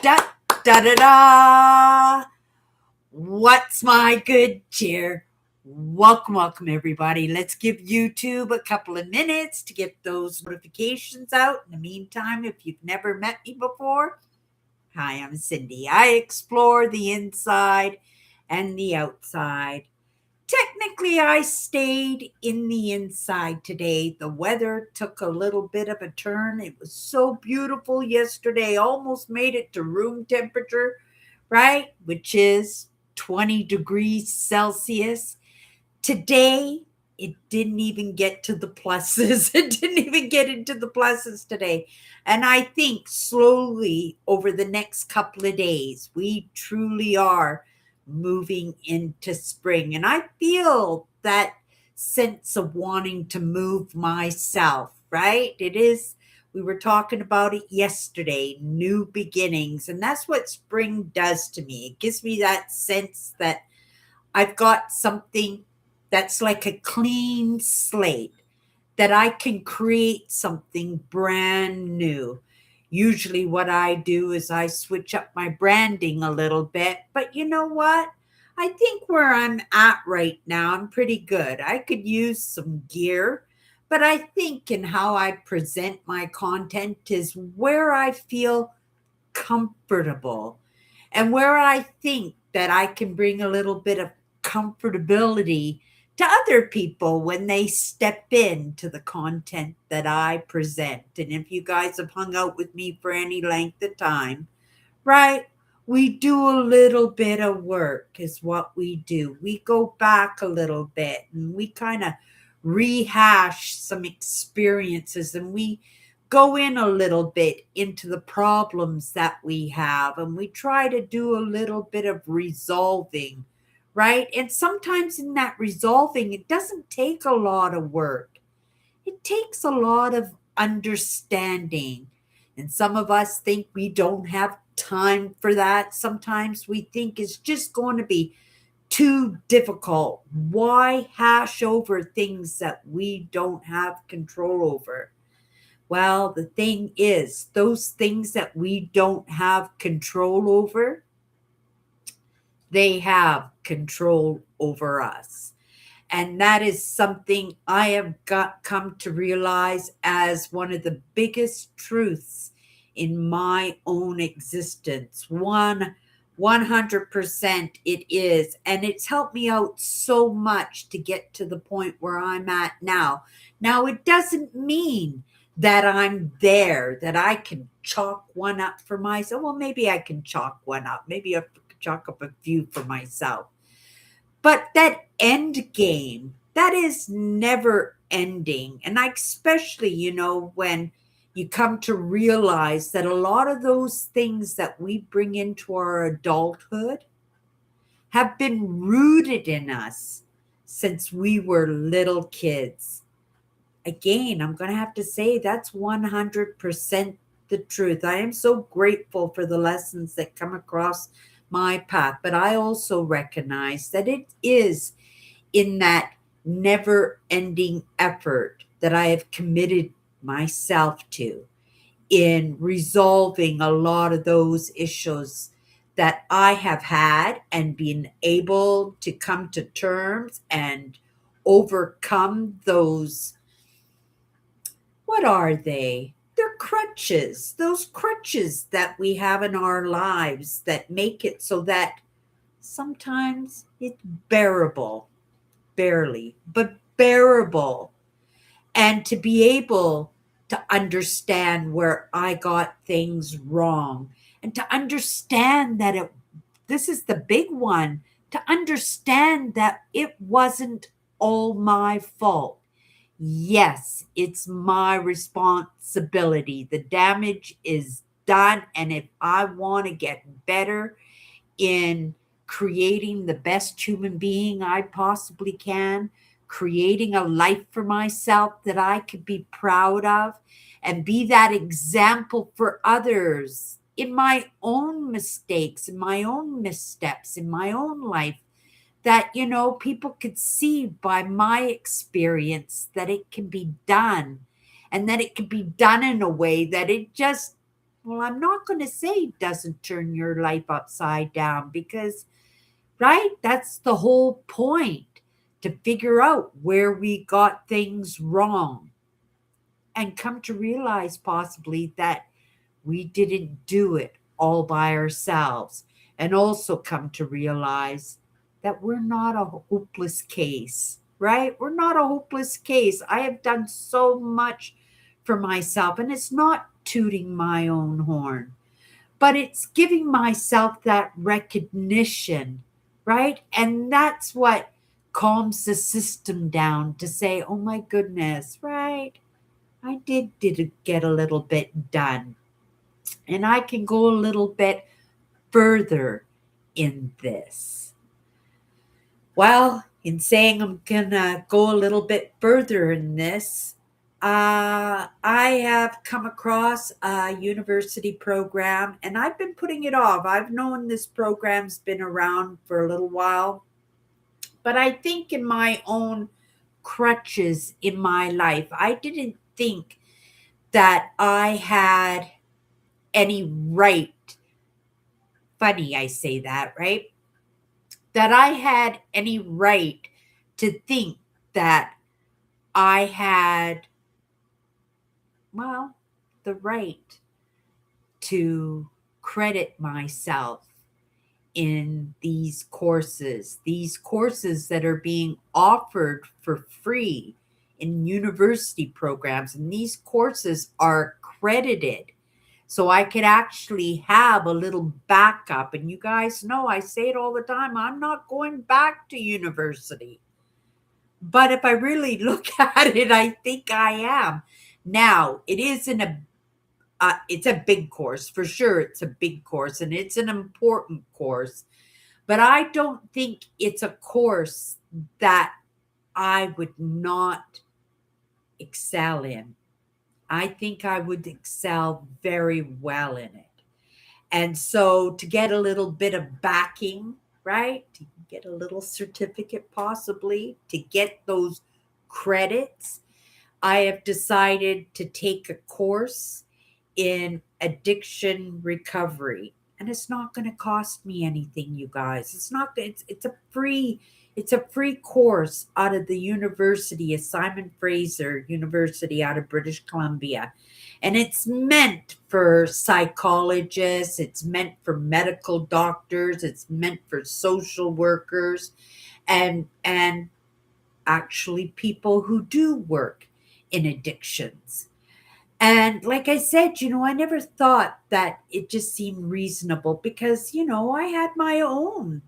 Da da da da. What's my good cheer? Welcome, everybody. Let's give YouTube a couple of minutes to get those notifications out. In the meantime, if you've never met me before, hi, I'm Cindy. I explore the inside and the outside. Technically, I stayed in the inside today. The weather took a little bit of a turn. It was so beautiful yesterday, almost made it to room temperature, right? Which is 20 degrees Celsius. Today, it didn't even get to the pluses. It didn't even get into the pluses today. And I think slowly over the next couple of days, we truly are moving into spring. And I feel that sense of wanting to move myself, right? It is, we were talking about it yesterday, new beginnings. And that's what spring does to me. It gives me that sense that I've got something that's like a clean slate, that I can create something brand new. Usually, what I do is I switch up my branding a little bit. But you know what? I think where I'm at right now, I'm pretty good. I could use some gear, but I think in how I present my content is where I feel comfortable and where I think that I can bring a little bit of comfortability to other people when they step into the content that I present. And if you guys have hung out with me for any length of time, right? We do a little bit of work, is what we do. We go back a little bit and we kind of rehash some experiences, and we go in a little bit into the problems that we have, and we try to do a little bit of resolving, right? And sometimes in that resolving, it doesn't take a lot of work, it takes a lot of understanding. And some of us think we don't have time for that. Sometimes we think it's just going to be too difficult. Why hash over things that we don't have control over? Well, the thing is, those things that we don't have control over, they have control over us. And that is something I have come to realize as one of the biggest truths in my own existence. 100% it is. And it's helped me out so much to get to the point where I'm at now. Now, it doesn't mean that I'm there, that I can chalk one up for myself. Well, maybe I can chalk one up. Maybe I can chalk up a few for myself. But that end game, that is never ending. And I especially, when you come to realize that a lot of those things that we bring into our adulthood have been rooted in us since we were little kids. Again, I'm going to have to say that's 100% the truth. I am so grateful for the lessons that come across my path, but I also recognize that it is in that never ending effort that I have committed myself to in resolving a lot of those issues that I have had and been able to come to terms and overcome those. What are they? They're crutches, those crutches that we have in our lives that make it so that sometimes it's bearable, barely, but bearable. And to be able to understand where I got things wrong and to understand that this is the big one, to understand that it wasn't all my fault. Yes, it's my responsibility. The damage is done. And if I want to get better in creating the best human being I possibly can, creating a life for myself that I could be proud of, and be that example for others in my own mistakes, in my own missteps, in my own life, that people could see by my experience that it can be done, and that it can be done in a way that it just Well, I'm not going to say it doesn't turn your life upside down because, right, that's the whole point, to figure out where we got things wrong and come to realize possibly that we didn't do it all by ourselves, and also come to realize that we're not a hopeless case, right? We're not a hopeless case. I have done so much for myself, and it's not tooting my own horn, but it's giving myself that recognition, right? And that's what calms the system down, to say, oh my goodness, right? I did get a little bit done, and I can go a little bit further in this. Well, in saying I'm gonna go a little bit further in this, I have come across a university program, and I've been putting it off. I've known this program's been around for a little while, but I think in my own crutches in my life, I didn't think that I had any right. Funny I say that, right? That I had any right to think that I had, well, the right to credit myself in these courses that are being offered for free in university programs. And these courses are credited. So I could actually have a little backup. And you guys know I say it all the time, I'm not going back to university. But if I really look at it, I think I am. Now, it isn't a it's a big course for sure. It's a big course and it's an important course, but I don't think it's a course that I would not excel in. I think I would excel very well in it. And so to get a little bit of backing, right? To get a little certificate possibly, to get those credits, I have decided to take a course in addiction recovery. And it's not going to cost me anything, you guys. It's a free course out of the university, of Simon Fraser University out of British Columbia. And it's meant for psychologists, it's meant for medical doctors, it's meant for social workers, and actually people who do work in addictions. And like I said, I never thought that it just seemed reasonable because, I had my own,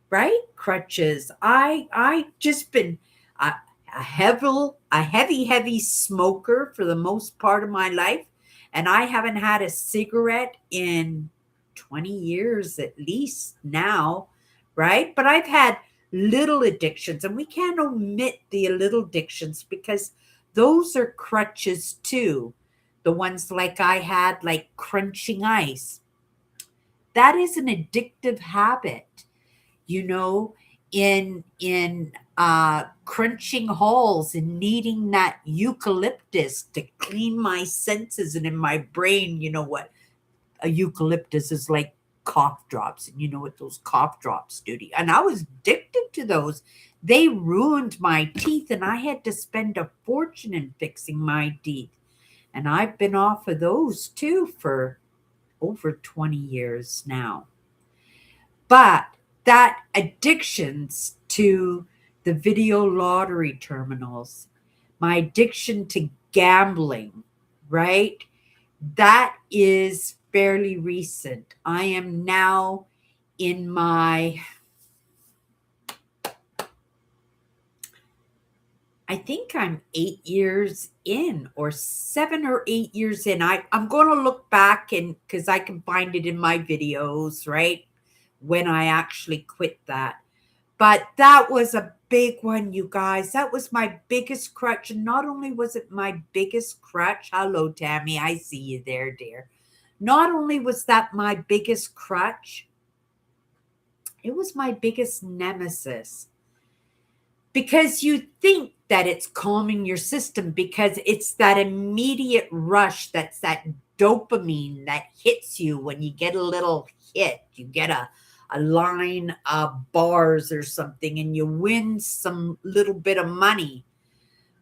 right? Crutches. I just been a, heavy smoker for the most part of my life. And I haven't had a cigarette in 20 years at least now, right? But I've had little addictions, and we can't omit the little addictions because those are crutches too. The ones like I had, like crunching ice. That is an addictive habit, you know, in crunching halls and needing that eucalyptus to clean my senses and in my brain. You know what a eucalyptus is like? Cough drops, and you know what those cough drops do to you. And I was addicted to those. They ruined my teeth, and I had to spend a fortune in fixing my teeth. And I've been off of those too for over 20 years now. But that addictions to the video lottery terminals, my addiction to gambling, right? That is fairly recent. I am now in my, I think I'm 8 years in, or 7 or 8 years in. I'm going to look back, and because I can find it in my videos, right? When I actually quit that. But that was a big one, you guys. That was my biggest crutch. And not only was it my biggest crutch, hello, Tammy, I see you there, dear. Not only was that my biggest crutch, it was my biggest nemesis. because you think that it's calming your system because it's that immediate rush, that's that dopamine that hits you when you get a little hit. You get a line of bars or something and you win some little bit of money.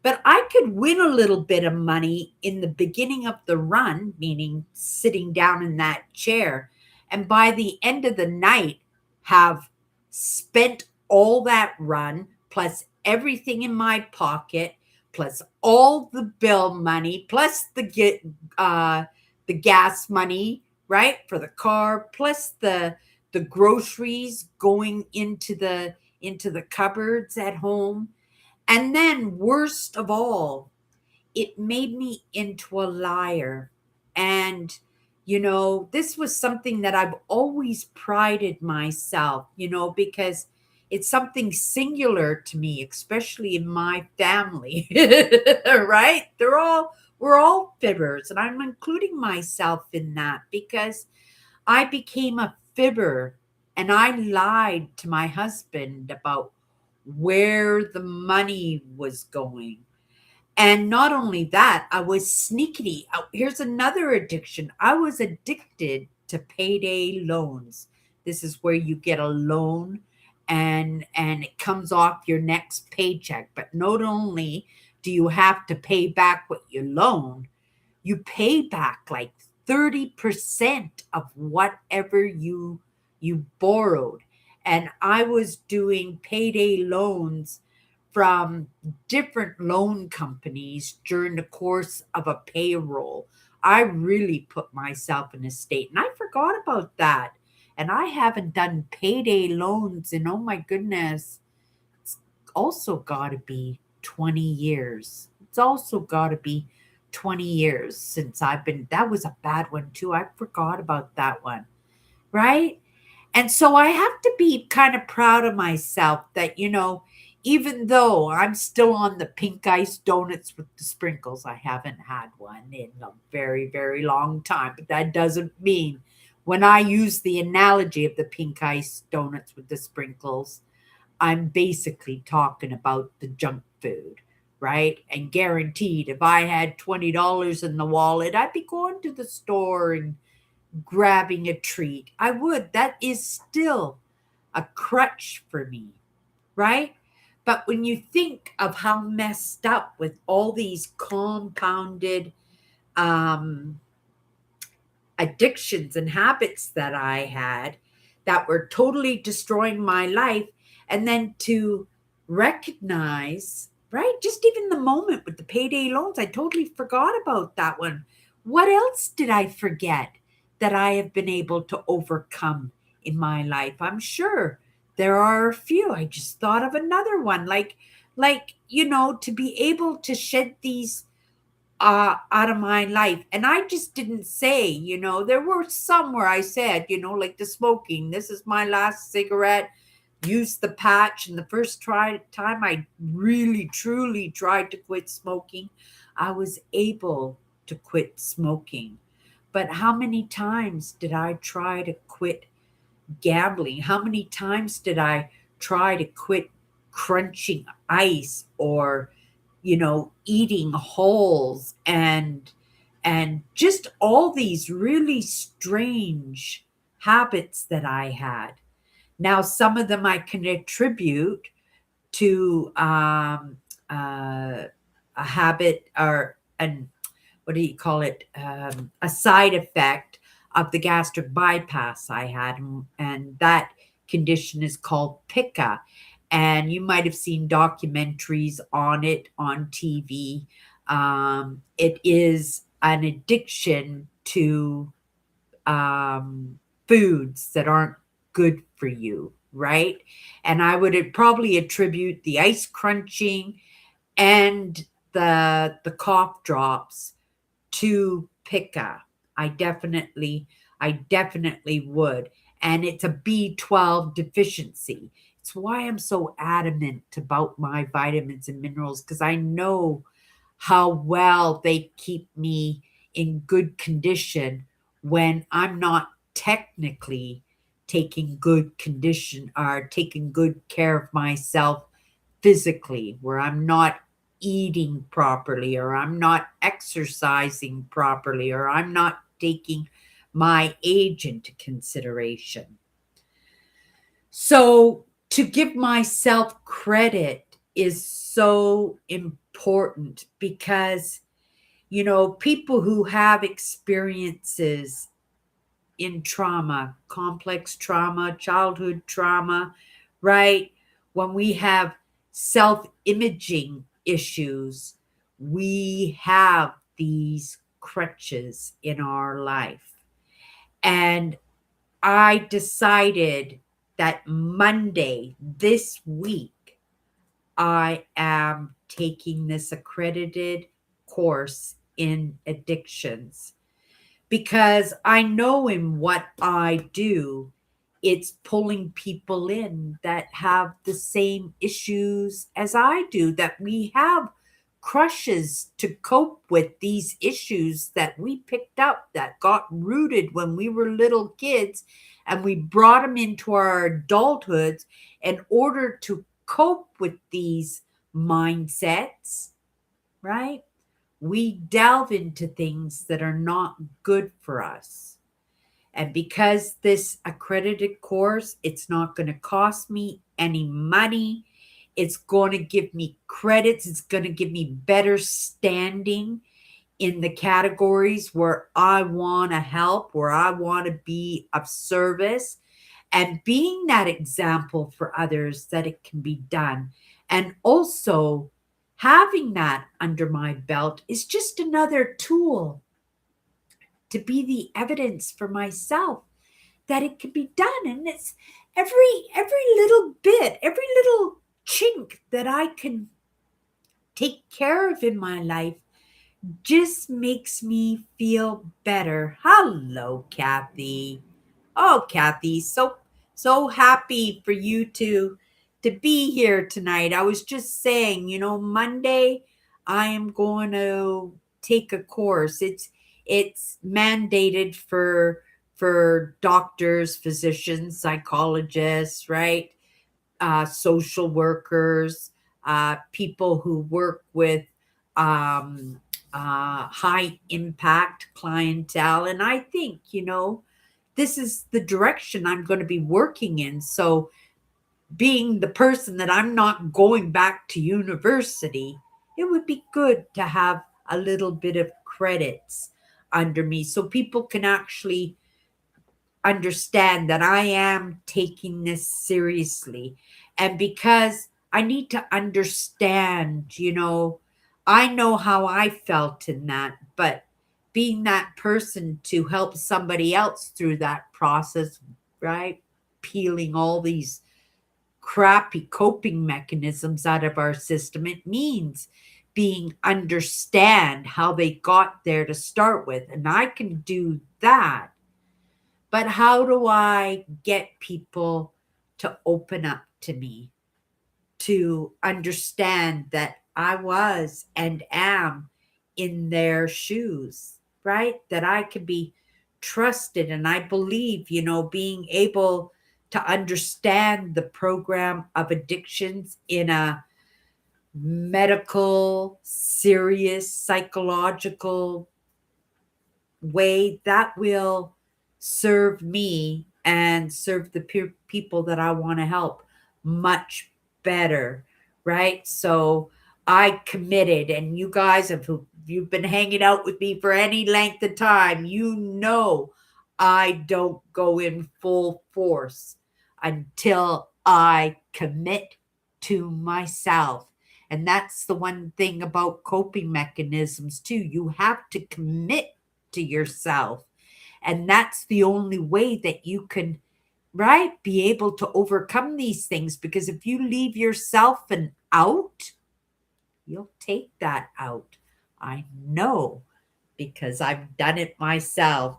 But I could win a little bit of money in the beginning of the run, meaning sitting down in that chair, and by the end of the night, have spent all that run plus everything in my pocket, plus all the bill money, plus the gas money, right, for the car, plus the groceries going into the cupboards at home. And then, worst of all, it made me into a liar. And, this was something that I've always prided myself, because it's something singular to me, especially in my family, right? We're all fibbers, and I'm including myself in that because I became a fibber and I lied to my husband about where the money was going. And not only that, I was sneaky. Here's another addiction. I was addicted to payday loans. This is where you get a loan and it comes off your next paycheck. But not only do you have to pay back what you loan, you pay back like 30% of whatever you borrowed. And I was doing payday loans from different loan companies during the course of a payroll. I really put myself in a state and I forgot about that. And I haven't done payday loans in, oh my goodness, it's also got to be 20 years. It's also got to be 20 years since I've been, that was a bad one too. I forgot about that one, right? And so I have to be kind of proud of myself that, even though I'm still on the pink ice donuts with the sprinkles, I haven't had one in a very, very long time. But that doesn't mean when I use the analogy of the pink ice donuts with the sprinkles, I'm basically talking about the junk food, right? And guaranteed, if I had $20 in the wallet, I'd be going to the store and grabbing a treat. I would. That is still a crutch for me, right? But when you think of how messed up with all these compounded um, addictions and habits that I had that were totally destroying my life. And then to recognize, right? Just even the moment with the payday loans, I totally forgot about that one. What else did I forget that I have been able to overcome in my life? I'm sure there are a few. I just thought of another one, to be able to shed these out of my life. And I just didn't say, there were some where I said, like the smoking, this is my last cigarette, use the patch. And the first time I really, truly tried to quit smoking, I was able to quit smoking. But how many times did I try to quit gambling? How many times did I try to quit crunching ice or eating holes and just all these really strange habits that I had. Now, some of them I can attribute to a habit or an what do you call it? A side effect of the gastric bypass I had, and that condition is called pica. And you might have seen documentaries on it on TV. It is an addiction to foods that aren't good for you, right? And I would probably attribute the ice crunching and the cough drops to pica. I definitely would. And it's a B12 deficiency. It's why I'm so adamant about my vitamins and minerals because I know how well they keep me in good condition when I'm not technically taking good condition or taking good care of myself physically, where I'm not eating properly, or I'm not exercising properly, or I'm not taking my age into consideration. So, to give myself credit is so important because, people who have experiences in trauma, complex trauma, childhood trauma, right? When we have self imaging issues, we have these crutches in our life. And I decided that Monday this week, I am taking this accredited course in addictions because I know in what I do, it's pulling people in that have the same issues as I do, that we have crushes to cope with these issues that we picked up that got rooted when we were little kids, and we brought them into our adulthoods in order to cope with these mindsets, right? We delve into things that are not good for us. And because this accredited course, it's not going to cost me any money. It's going to give me credits. It's going to give me better standing in the categories where I want to help, where I want to be of service, and being that example for others that it can be done. And also, having that under my belt is just another tool to be the evidence for myself that it can be done. And it's every little bit, every little chink that I can take care of in my life just makes me feel better. Hello, Kathy. Oh, Kathy, so happy for you to be here tonight. I was just saying, Monday I am going to take a course. It's mandated for doctors, physicians, psychologists, right? Social workers, people who work with um, high impact clientele. And I think, this is the direction I'm going to be working in. So, being the person that I'm not going back to university, it would be good to have a little bit of credits under me so people can actually understand that I am taking this seriously. And because I need to understand, I know how I felt in that, but being that person to help somebody else through that process, right? Peeling all these crappy coping mechanisms out of our system, it means being understand how they got there to start with. And I can do that, but how do I get people to open up to me, to understand that I was and am in their shoes, right? That I can be trusted. And I believe, being able to understand the program of addictions in a medical, serious, psychological way that will serve me and serve the people that I want to help much better, right? So I committed, and you guys have, you've been hanging out with me for any length of time, I don't go in full force until I commit to myself. And that's the one thing about coping mechanisms too. You have to commit to yourself. And that's the only way that you can, right, be able to overcome these things. Because if you leave yourself an out, you'll take that out. I know because I've done it myself.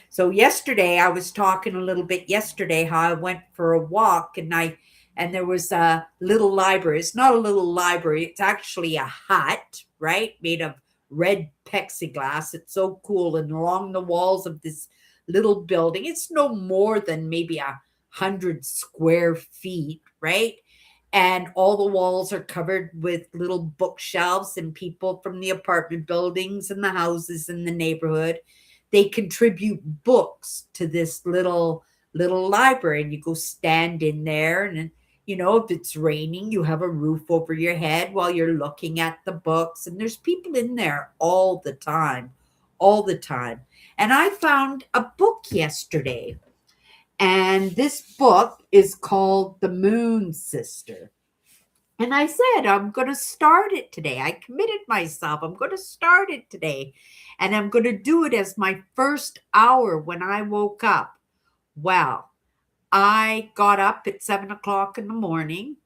So yesterday I was talking a little bit yesterday how I went for a walk, and there was a little library. It's not a little library, it's actually a hut, right? Made of red plexiglass. It's so cool. And along the walls of this little building, it's no more than maybe 100 square feet, right? and all the walls are covered with little bookshelves, and people from the apartment buildings and the houses in the neighborhood, they contribute books to this little library, and you go stand in there, and if it's raining, you have a roof over your head while you're looking at the books, and there's people in there all the time, all the time. And I found a book yesterday, and this book is called The Moon Sister. And I said, I'm going to start it today. I committed myself. I'm going to start it today. And I'm going to do it as my first hour when I woke up. Well, I got up at 7 o'clock in the morning,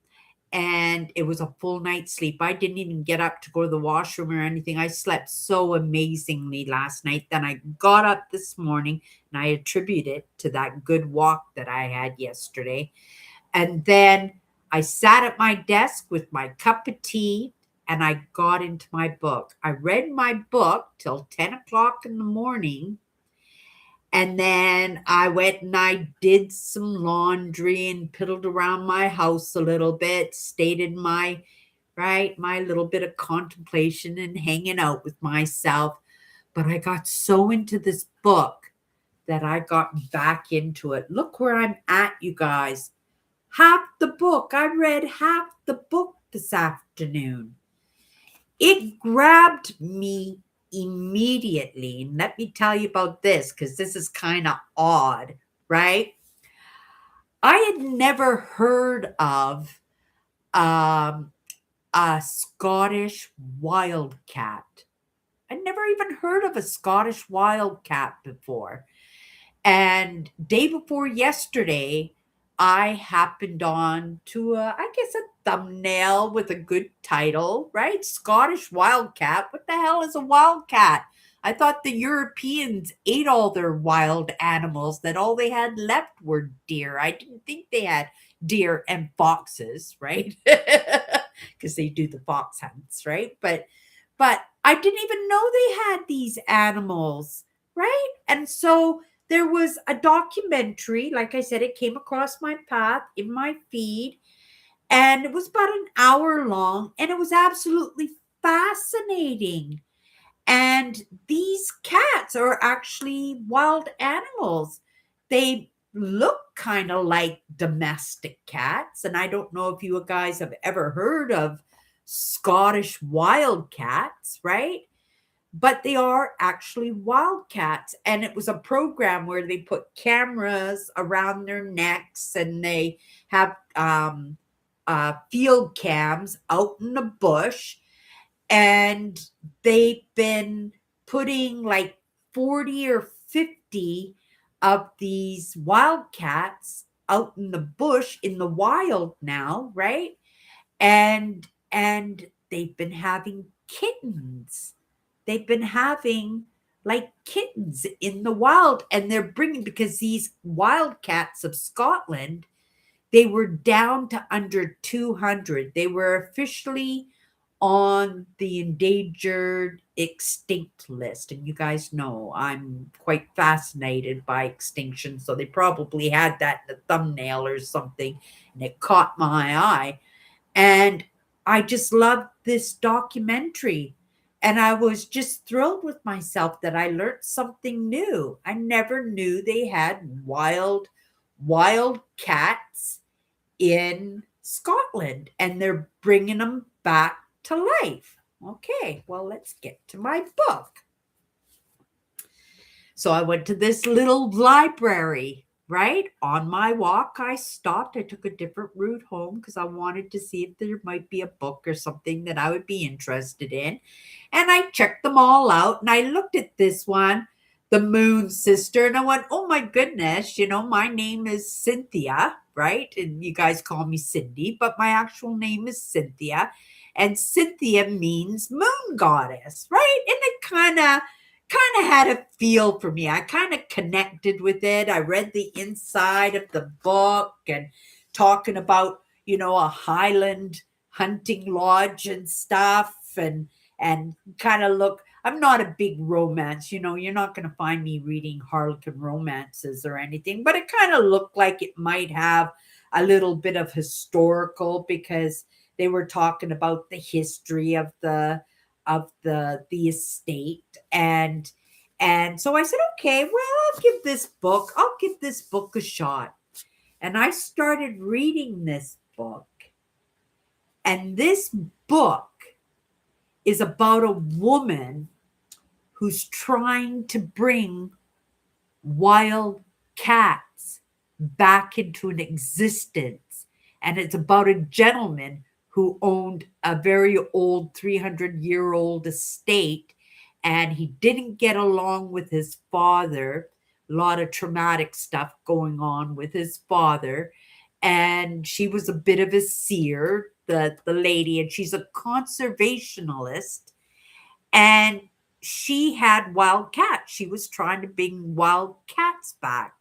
and it was a full night's sleep. I didn't even get up to go to the washroom or anything. I slept so amazingly last night. Then I got up this morning, and I attribute it to that good walk that I had yesterday. And then I sat at my desk with my cup of tea, and I got into my book. I read my book till 10 o'clock in the morning. And then I went and I did some laundry and piddled around my house a little bit, stayed in my little bit of contemplation and hanging out with myself. But I got so into this book that I got back into it. Look where I'm at, you guys. Half the book. I read half the book this afternoon. It grabbed me immediately. And let me tell you about this, because this is kind of odd, right? I had never heard of a Scottish wildcat. I'd never even heard of a Scottish wildcat before. And day before yesterday, I happened on to I guess a thumbnail with a good title, right? Scottish wildcat. What the hell is a wildcat? I thought the Europeans ate all their wild animals, that all they had left were deer. I didn't think they had deer and foxes, right? Because they do the fox hunts, right? But I didn't even know they had these animals, right? And so there was a documentary, like I said, it came across my path in my feed, and it was about an hour long, and it was absolutely fascinating. And these cats are actually wild animals. They look kind of like domestic cats. And I don't know if you guys have ever heard of Scottish wildcats, right? But they are actually wildcats. And it was a program where they put cameras around their necks, and they have field cams out in the bush, and they've been putting like 40 or 50 of these wildcats out in the bush in the wild now, right? And they've been having kittens. They've been having like kittens in the wild, and they're bringing, because these wildcats of Scotland, they were down to under 200. They were officially on the endangered extinct list. And you guys know I'm quite fascinated by extinction. So they probably had that in the thumbnail or something, and it caught my eye. And I just loved this documentary. And I was just thrilled with myself that I learned something new. I never knew they had wild cats in Scotland, and they're bringing them back to life. Okay, well, let's get to my book. So I went to this little library, right? On my walk, I stopped. I took a different route home because I wanted to see if there might be a book or something that I would be interested in. And I checked them all out, and I looked at this one, The Moon Sister, and I went, oh my goodness, my name is Cynthia, right? And you guys call me Cindy, but my actual name is Cynthia. And Cynthia means moon goddess, right? And it kind of had a feel for me. I kind of connected with it. I read the inside of the book, and talking about, a Highland hunting lodge and stuff, and kind of look. I'm not a big romance, you're not going to find me reading Harlequin romances or anything, but it kind of looked like it might have a little bit of historical because they were talking about the history of the estate. And so I said, okay, well, I'll give this book a shot. And I started reading this book. And this book is about a woman who's trying to bring wild cats back into an existence. And it's about a gentleman who owned a very old 300-year-old estate, and he didn't get along with his father. A lot of traumatic stuff going on with his father. And she was a bit of a seer, the lady, and she's a conservationalist. And she had wild cats. She was trying to bring wild cats back.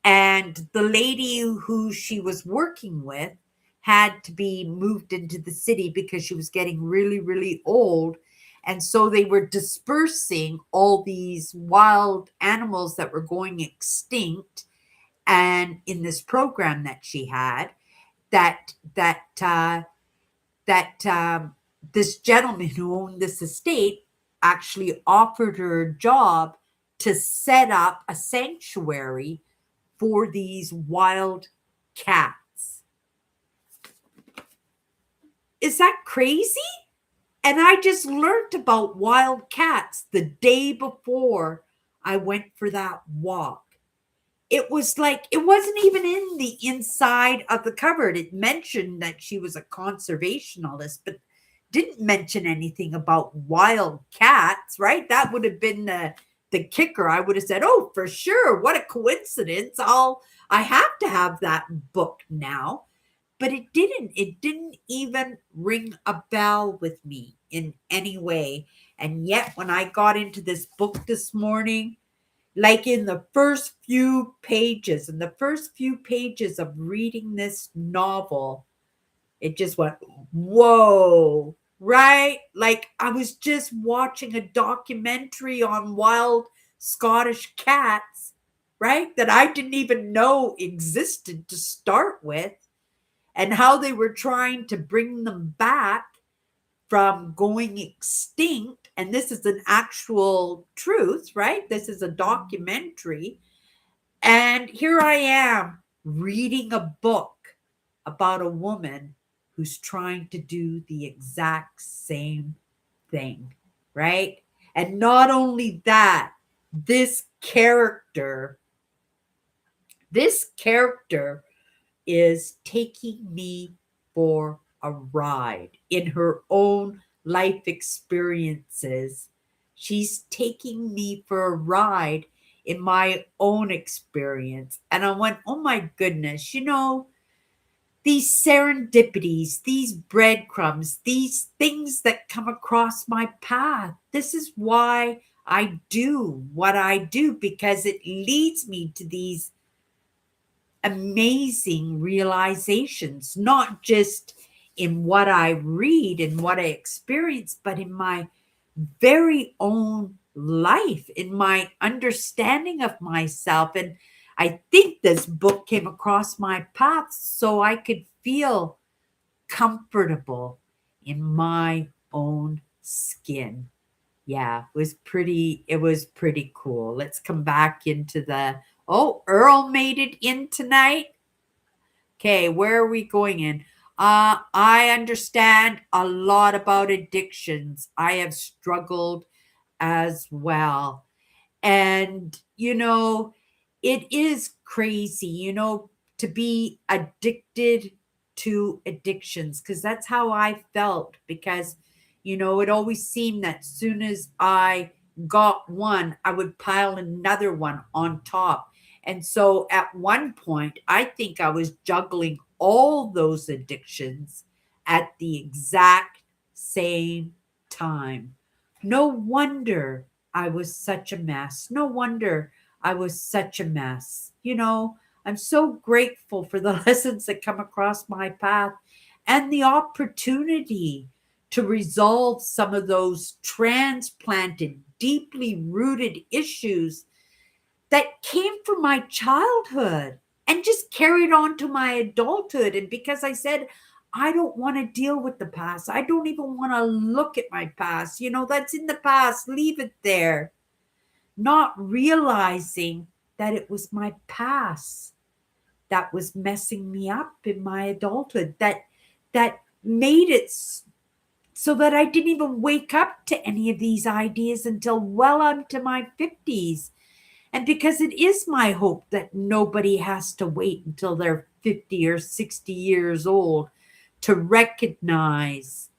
And the lady who she was working with had to be moved into the city because she was getting really, really old. And so they were dispersing all these wild animals that were going extinct. And in this program that she had, that that uh, that this gentleman who owned this estate actually offered her a job to set up a sanctuary for these wild cats. Is that crazy? And I just learned about wild cats the day before I went for that walk. It was like, it wasn't even in the inside of the cupboard. It mentioned that she was a conservationalist, but didn't mention anything about wild cats, right? That would have been the kicker. I would have said, oh, for sure. What a coincidence. I have to have that book now. But it didn't. It didn't even ring a bell with me in any way. And yet when I got into this book this morning, like in the first few pages, of reading this novel, it just went, whoa, right? Like I was just watching a documentary on wild Scottish cats, right? That I didn't even know existed to start with, and how they were trying to bring them back from going extinct. And this is an actual truth, right? This is a documentary. And here I am reading a book about a woman who's trying to do the exact same thing, right? And not only that, this character is taking me for a ride in her own life experiences. She's taking me for a ride in my own experience. And I went, oh my goodness, these serendipities, these breadcrumbs, these things that come across my path. This is why I do what I do, because it leads me to these amazing realizations, not just in what I read and what I experience, but in my very own life, in my understanding of myself. And I think this book came across my path so I could feel comfortable in my own skin. Yeah, it was pretty cool. Let's come back into Earl made it in tonight. Okay, where are we going in? I understand a lot about addictions. I have struggled as well. And, it is crazy, to be addicted to addictions, because that's how I felt. Because, it always seemed that soon as I got one, I would pile another one on top. And so at one point, I think I was juggling all those addictions at the exact same time. No wonder I was such a mess. No wonder I was such a mess. I'm so grateful for the lessons that come across my path and the opportunity to resolve some of those transplanted, deeply rooted issues that came from my childhood. and just carried on to my adulthood. And because I said, I don't want to deal with the past. I don't even want to look at my past. That's in the past. Leave it there. Not realizing that it was my past that was messing me up in my adulthood, that made it so that I didn't even wake up to any of these ideas until well into my 50s. And because it is my hope that nobody has to wait until they're 50 or 60 years old to recognize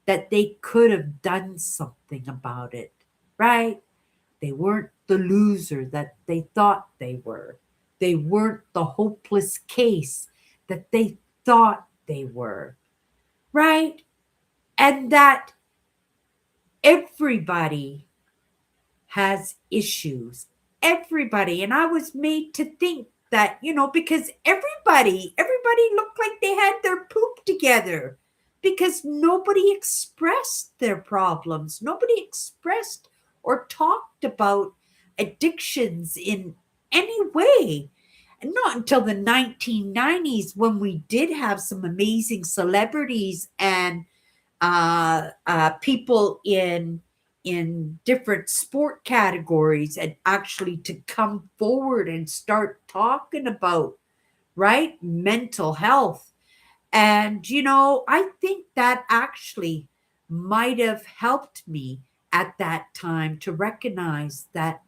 that they could have done something about it, right? They weren't the loser that they thought they were. They weren't the hopeless case that they thought they were, right? And that everybody has issues. Everybody. And I was made to think that, because everybody looked like they had their poop together because nobody expressed their problems. Nobody expressed or talked about addictions in any way. And not until the 1990s when we did have some amazing celebrities and people in different sport categories and actually to come forward and start talking about right mental health. And I think that actually might have helped me at that time to recognize that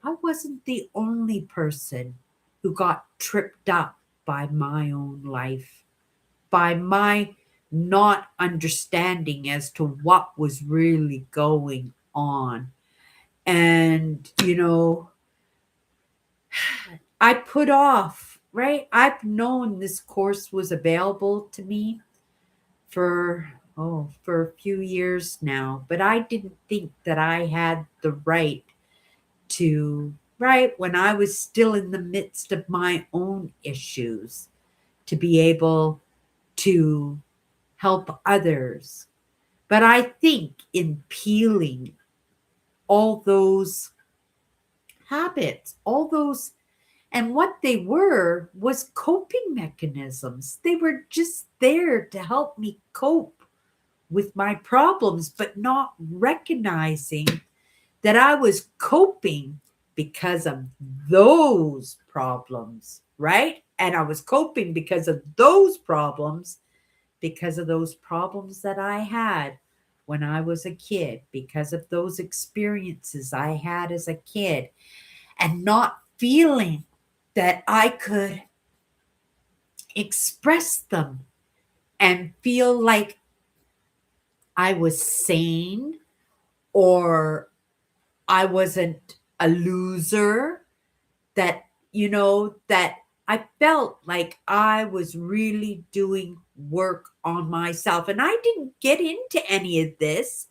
I wasn't the only person who got tripped up by my own life, by my not understanding as to what was really going on. And, I put off, right? I've known this course was available to me for a few years now, but I didn't think that I had the right to, right, when I was still in the midst of my own issues, to be able to help others. But I think in peeling all those habits, all those, and what they were was coping mechanisms. They were just there to help me cope with my problems, but not recognizing that I was coping because of those problems, right? And I was coping because of those problems that I had when I was a kid, because of those experiences I had as a kid, and not feeling that I could express them and feel like I was sane or I wasn't a loser, that, that I felt like I was really doing work on myself. And I didn't get into any of this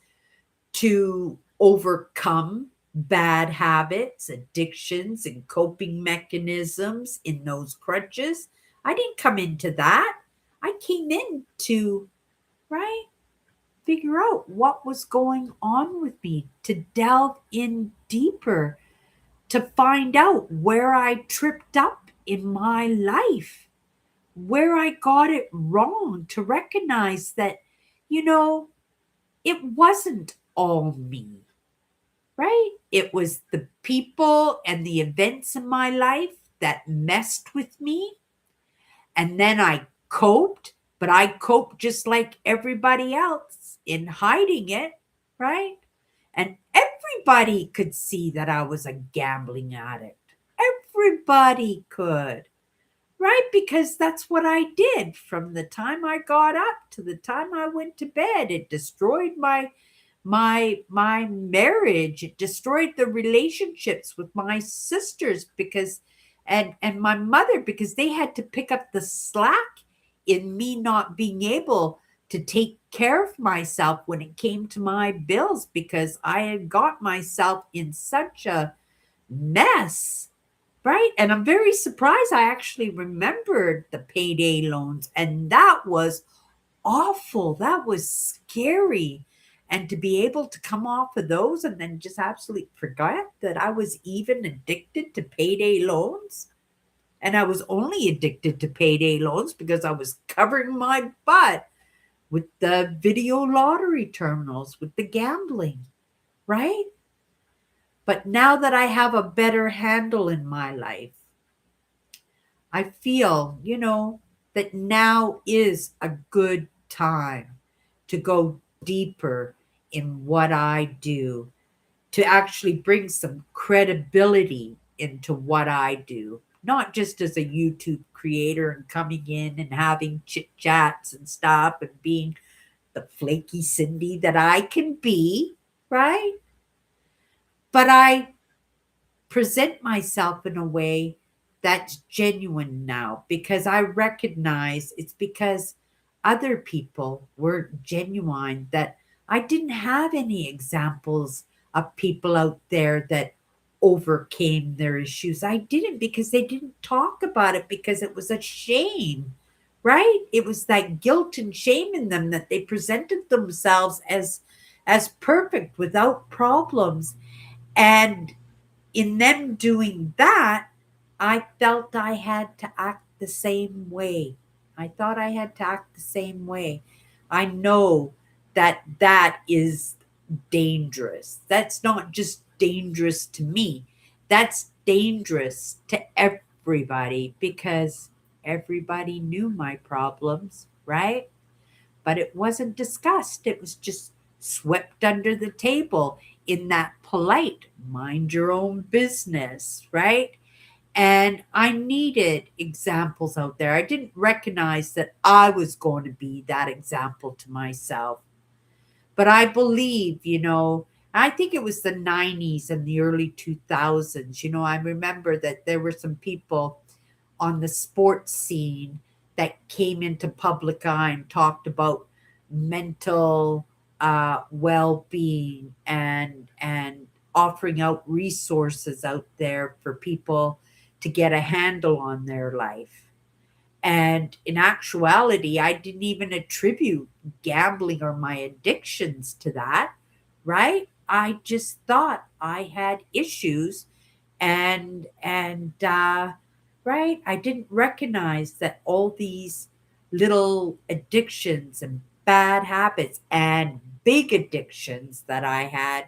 to overcome bad habits, addictions, and coping mechanisms in those crutches. I didn't come into that. I came in to, right, figure out what was going on with me, to delve in deeper, to find out where I tripped up in my life, where I got it wrong, to recognize that, it wasn't all me, right? It was the people and the events in my life that messed with me. And then I coped, but I coped just like everybody else in hiding it, right? And everybody could see that I was a gambling addict. Everybody could, right? Because that's what I did from the time I got up to the time I went to bed. It destroyed my marriage. It destroyed the relationships with my sisters because and my mother, because they had to pick up the slack in me not being able to take care of myself when it came to my bills, because I had got myself in such a mess, right? And I'm very surprised I actually remembered the payday loans, and that was awful. That was scary. And to be able to come off of those and then just absolutely forget that I was even addicted to payday loans. And I was only addicted to payday loans because I was covering my butt with the video lottery terminals, with the gambling, right? But now that I have a better handle in my life, I feel, that now is a good time to go deeper in what I do, to actually bring some credibility into what I do, not just as a YouTube creator and coming in and having chit chats and stuff and being the flaky Cindy that I can be, right? But I present myself in a way that's genuine now because I recognize it's because other people were genuine, that I didn't have any examples of people out there that overcame their issues. I didn't, because they didn't talk about it, because it was a shame, right? It was that guilt and shame in them, that they presented themselves as perfect without problems. And in them doing that, I felt I had to act the same way. I thought I had to act the same way. I know that that is dangerous. That's not just dangerous to me, that's dangerous to everybody, because everybody knew my problems, right? But it wasn't discussed. It was just swept under the table in that polite, mind your own business, right? And I needed examples out there. I didn't recognize that I was going to be that example to myself. But I believe, I think it was the 90s and the early 2000s. I remember that there were some people on the sports scene that came into public eye and talked about mental well-being, and offering out resources out there for people to get a handle on their life. And in actuality, I didn't even attribute gambling or my addictions to that, right? I just thought I had issues, and right, I didn't recognize that all these little addictions and bad habits and big addictions that I had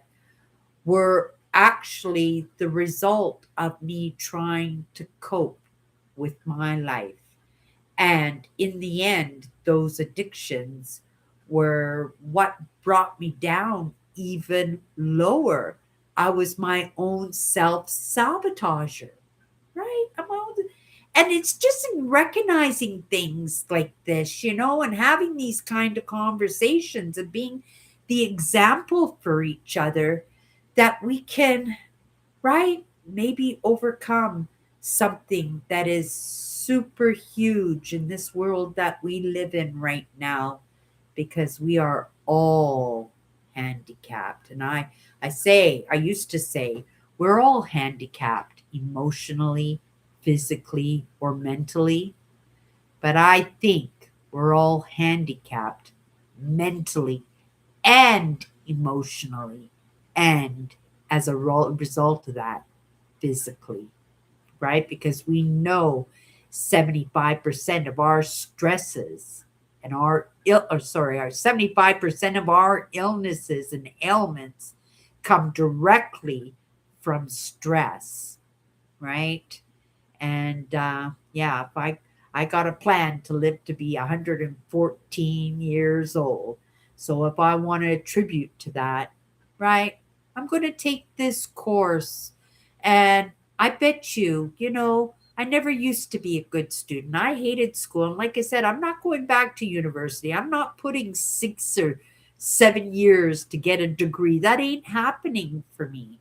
were actually the result of me trying to cope with my life. And in the end, those addictions were what brought me down even lower. I was my own self sabotager, right? And it's just in recognizing things like this, and having these kind of conversations and being the example for each other, that we can, right, maybe overcome something that is super huge in this world that we live in right now, because we are all handicapped. And I used to say, we're all handicapped emotionally, physically, or mentally. But I think we're all handicapped mentally and emotionally, and as a result of that, physically, right? Because we know 75% of our stresses and our 75% of our illnesses and ailments come directly from stress, right? And yeah, if I got a plan to live to be 114 years old. So if I want to attribute to that, right, I'm going to take this course. And I bet I never used to be a good student. I hated school. And like I said, I'm not going back to university. I'm not putting 6 or 7 years to get a degree. That ain't happening for me,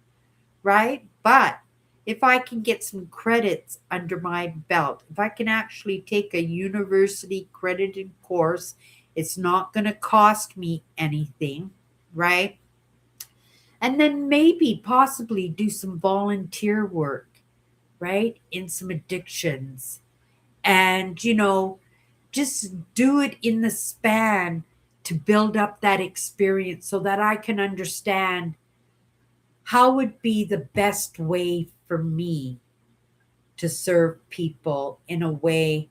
right? But if I can get some credits under my belt, if I can actually take a university credited course, it's not going to cost me anything, right? And then maybe possibly do some volunteer work, right? In some addictions. And, just do it in the span to build up that experience so that I can understand how would be the best way for me to serve people in a way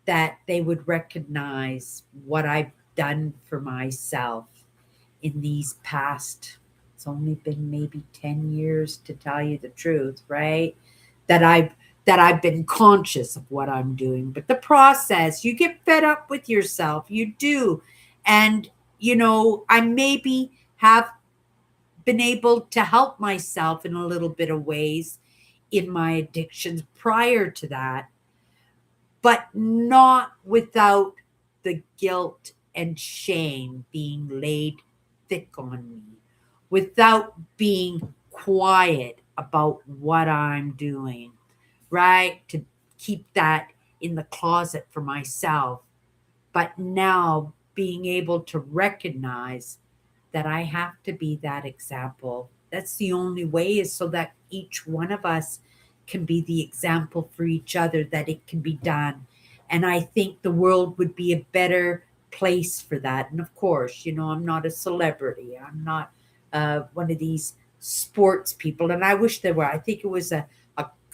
that they would recognize what I've done for myself in these past, it's only been maybe 10 years to tell you the truth, right? That I've been conscious of what I'm doing. But the process, you get fed up with yourself. You do. And I maybe have been able to help myself in a little bit of ways in my addictions prior to that, but not without the guilt and shame being laid thick on me, without being quiet about what I'm doing, right? To keep that in the closet for myself. But now being able to recognize that I have to be that example. That's the only way, is so that each one of us can be the example for each other, that it can be done. And I think the world would be a better place for that. And of course, I'm not a celebrity. I'm not one of these sports people. And I wish there were. I think it was a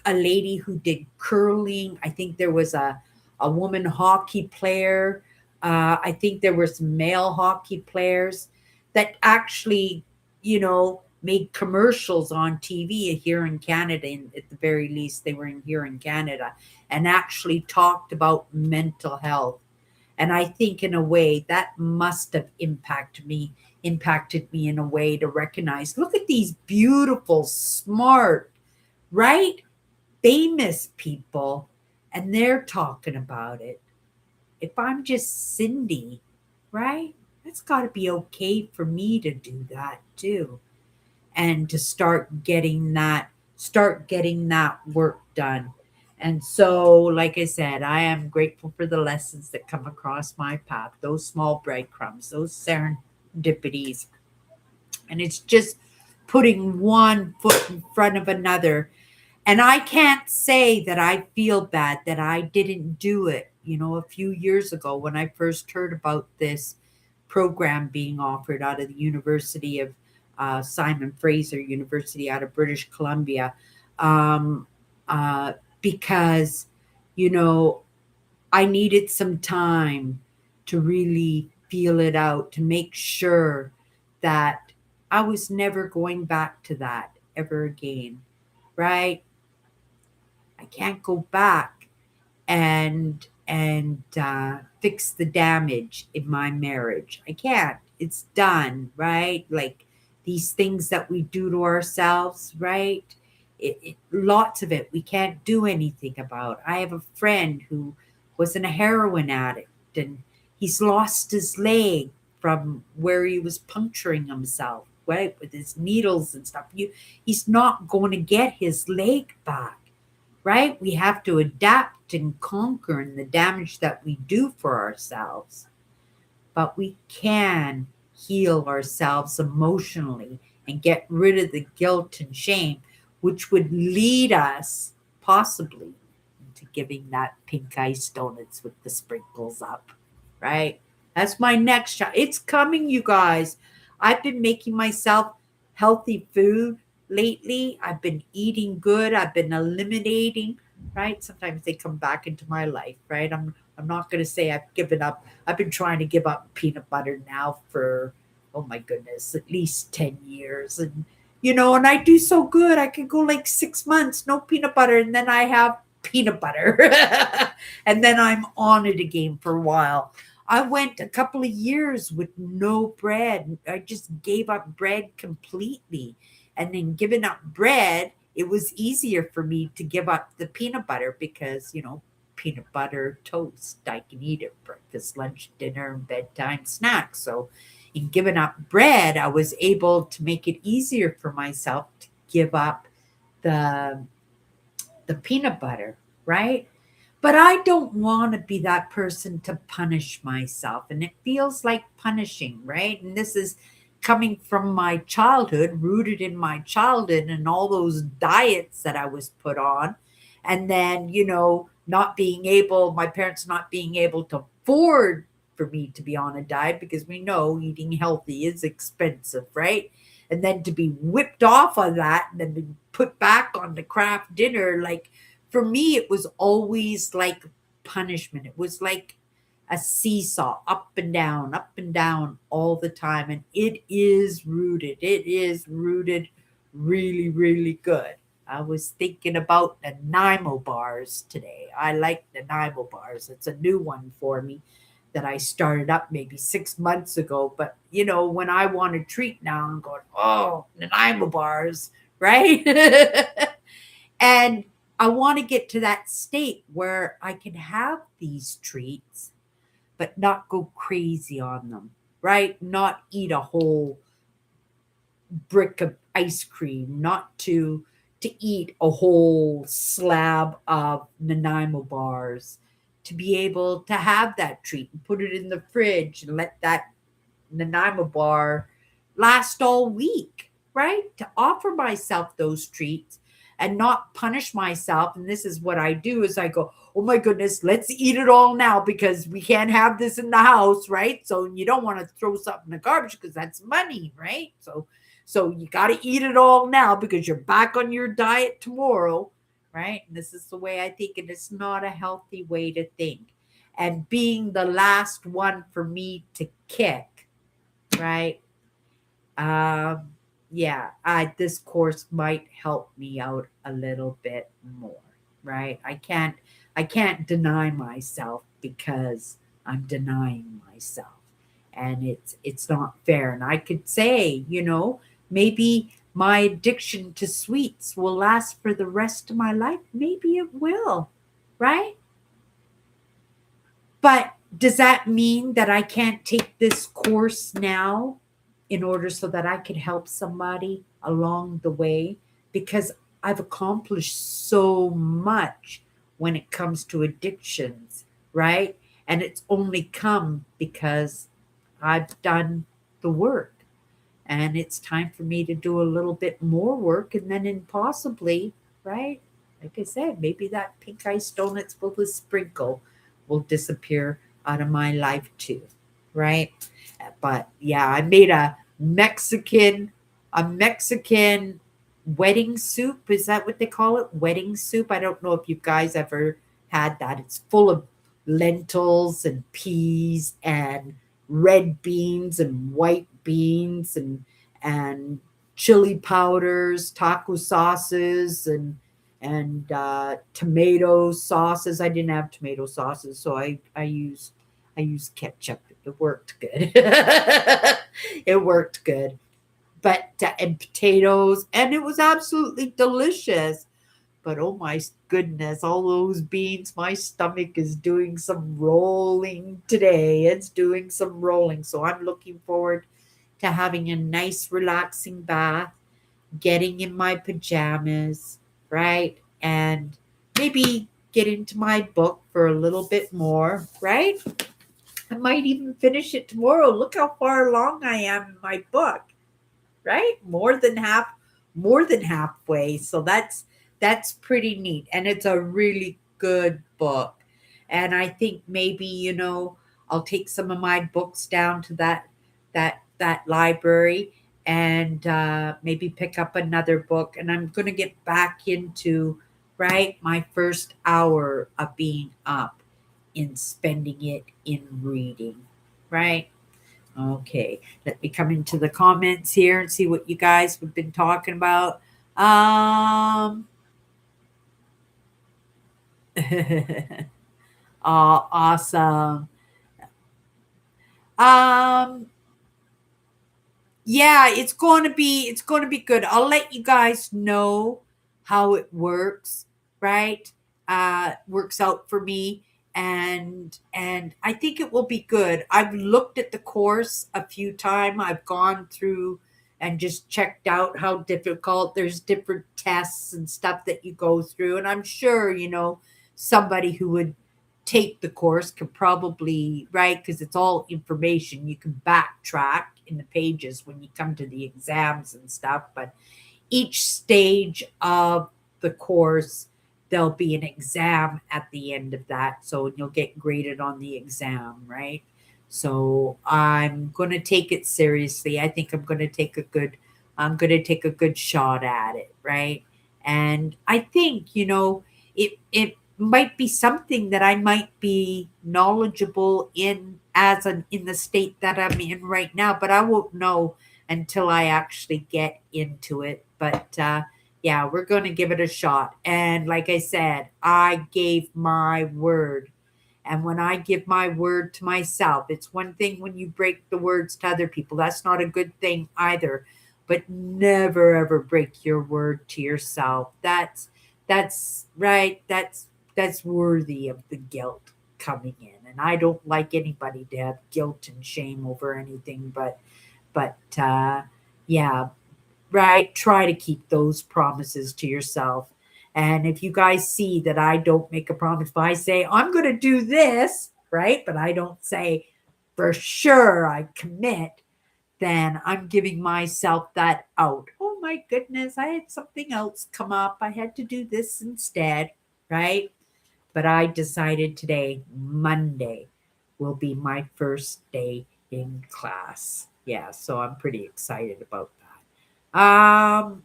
lady who did curling. I think there was a woman hockey player. I think there were some male hockey players that actually, made commercials on TV here in Canada. And at the very least, they were in here in Canada, and actually talked about mental health. And I think in a way that must have impacted me in a way to recognize, look at these beautiful, smart, right? Famous people, and they're talking about it. If I'm just Cindy, right? That's got to be okay for me to do that too, and to start getting that work done. And so, like I said, I am grateful for the lessons that come across my path, those small breadcrumbs, those serendipities. And it's just putting one foot in front of another. And I can't say that I feel bad that I didn't do it. A few years ago, when I first heard about this program being offered out of the University of Simon Fraser University out of British Columbia, um, uh, because, you know, I needed some time to really feel it out, to make sure that I was never going back to that ever again, right? I can't go back and fix the damage in my marriage. I can't. It's done, right? Like these things that we do to ourselves, right? Lots of it we can't do anything about. I have a friend who was a heroin addict, and he's lost his leg from where he was puncturing himself, right, with his needles and stuff. He's not going to get his leg back, right? We have to adapt and conquer in the damage that we do for ourselves. But we can heal ourselves emotionally and get rid of the guilt and shame, which would lead us possibly into giving that pink ice donuts with the sprinkles up, right? That's my next shot. It's coming, you guys. I've been making myself healthy food lately. I've been eating good. I've been eliminating, right? Sometimes they come back into my life, right? I'm not going to say I've given up. I've been trying to give up peanut butter now for, oh my goodness, at least 10 years. And I do so good. I can go like 6 months, no peanut butter, and then I have peanut butter. And then I'm on it again for a while. I went a couple of years with no bread. I just gave up bread completely. And then giving up bread, it was easier for me to give up the peanut butter because, peanut butter toast, I can eat it breakfast, lunch, dinner, and bedtime snacks. So in giving up bread, I was able to make it easier for myself to give up the the peanut butter, right? But I don't want to be that person to punish myself. And it feels like punishing, right? And this is coming from my childhood, rooted in my childhood and all those diets that I was put on. And then, not being able, my parents not being able to afford for me to be on a diet because we know eating healthy is expensive, right? And then to be whipped off of that and then be put back on the craft dinner like for me, it was always like punishment. It was like a seesaw, up and down all the time. And it is rooted really, really good. I was thinking about Nanaimo bars today. I like Nanaimo bars. It's a new one for me that I started up maybe 6 months ago. But when I want a treat now, I'm going, oh, Nanaimo bars, right? And I want to get to that state where I can have these treats, but not go crazy on them, right? Not eat a whole brick of ice cream, not to eat a whole slab of Nanaimo bars, to be able to have that treat and put it in the fridge and let that Nanaimo bar last all week, right? To offer myself those treats and not punish myself. And this is what I do is I go, oh my goodness, let's eat it all now because we can't have this in the house, right? So you don't want to throw something in the garbage because that's money, right? So you got to eat it all now because you're back on your diet tomorrow, right? And this is the way I think, and it's not a healthy way to think. And being the last one for me to kick, right? Um, yeah, this course might help me out a little bit more, right? I can't deny myself because I'm denying myself, and it's not fair. And I could say, maybe my addiction to sweets will last for the rest of my life. Maybe it will, right? But does that mean that I can't take this course now in order so that I could help somebody along the way? Because I've accomplished so much when it comes to addictions, right? And it's only come because I've done the work. And it's time for me to do a little bit more work and then possibly, right? Like I said, maybe that pink ice donut's full of sprinkle will disappear out of my life too, right? But yeah, I made a Mexican wedding soup. Is that what they call it? Wedding soup. I don't know if you guys ever had that. It's full of lentils and peas and red beans and white beans and chili powders, taco sauces, and tomato sauces. I didn't have tomato sauces, so I used ketchup. It worked good. It worked good. But and potatoes, and it was absolutely delicious. But oh my goodness, all those beans, my stomach is doing some rolling today. It's doing some rolling. So I'm looking forward to having a nice, relaxing bath, getting in my pajamas, right? And maybe get into my book for a little bit more, right? I might even finish it tomorrow. Look how far along I am in my book, right? More than halfway. So that's pretty neat. And it's a really good book. And I think maybe, I'll take some of my books down to that library and maybe pick up another book. And I'm going to get back into, right, my first hour of being up in spending it in reading, right? Okay, let me come into the comments here and see what you guys have been talking about. Oh, awesome. Um, yeah, it's going to be good. I'll let you guys know how it works, right? Works out for me, and I think it will be good. I've looked at the course a few times. I've gone through and just checked out how difficult. There's different tests and stuff that you go through, and I'm sure somebody who would take the course could probably, right, because it's all information. You can backtrack in the pages when you come to the exams and stuff, but each stage of the course, there'll be an exam at the end of that. So you'll get graded on the exam, right? So I'm going to take it seriously. I think I'm going to take a good shot at it, right? And I think, it might be something that I might be knowledgeable in in the state that I'm in right now, but I won't know until I actually get into it. But yeah, we're going to give it a shot. And like I said, I gave my word. And when I give my word to myself, it's one thing when you break the words to other people. That's not a good thing either. But never ever break your word to yourself. That's right. That's worthy of the guilt coming in. And I don't like anybody to have guilt and shame over anything, but yeah, right? Try to keep those promises to yourself. And if you guys see that I don't make a promise, if I say, I'm going to do this, right? But I don't say, for sure, I commit, then I'm giving myself that out. Oh my goodness, I had something else come up. I had to do this instead, right? But I decided today, Monday, will be my first day in class. Yeah, so I'm pretty excited about that.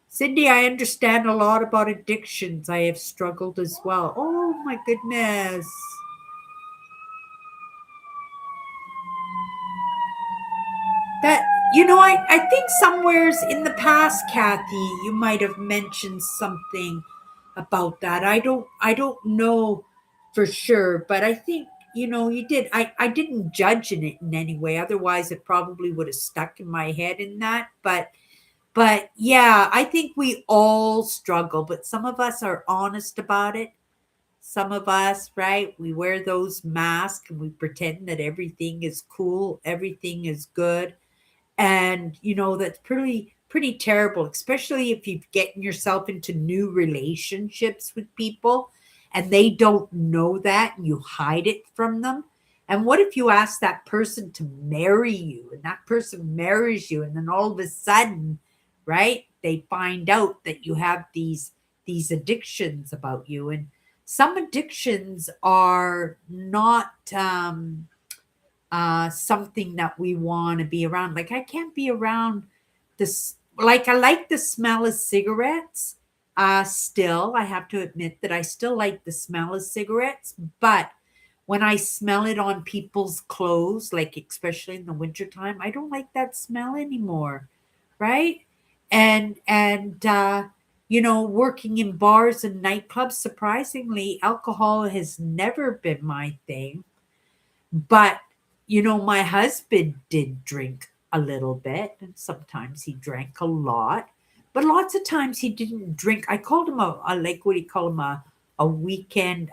Cindy, I understand a lot about addictions. I have struggled as well. Oh my goodness. That I think somewheres in the past, Kathy, you might have mentioned something about that. I don't know for sure, but I think you did. I didn't judge in it in any way. Otherwise it probably would have stuck in my head in that. But yeah, I think we all struggle, but some of us are honest about it. Some of us, right? We wear those masks and we pretend that everything is cool, everything is good. And that's pretty terrible, especially if you've getting yourself into new relationships with people and they don't know that and you hide it from them. And what if you ask that person to marry you and that person marries you and then all of a sudden, right, they find out that you have these addictions about you. And some addictions are not something that we want to be around. Like I can't be around this. Like I like the smell of cigarettes. Still, I have to admit that I still like the smell of cigarettes. But when I smell it on people's clothes, like especially in the wintertime, I don't like that smell anymore. Right? And working in bars and nightclubs, surprisingly, alcohol has never been my thing. But, my husband did drink a little bit, and sometimes he drank a lot, but lots of times he didn't drink. I called him a like what do you call him a weekend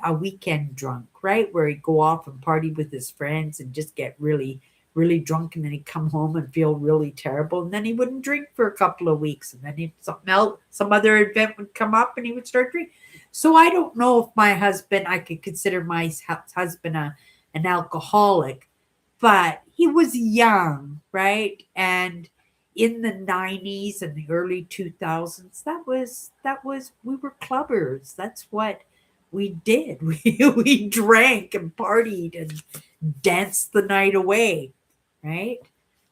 drunk, right? Where he'd go off and party with his friends and just get really, really drunk, and then he'd come home and feel really terrible, and then he wouldn't drink for a couple of weeks, and then he something else, some other event would come up, and he would start drinking. So I don't know if I could consider my husband an alcoholic, but he was young, right? And in the 90s and the early 2000s, that was we were clubbers. That's what we did. We drank and partied and danced the night away, right?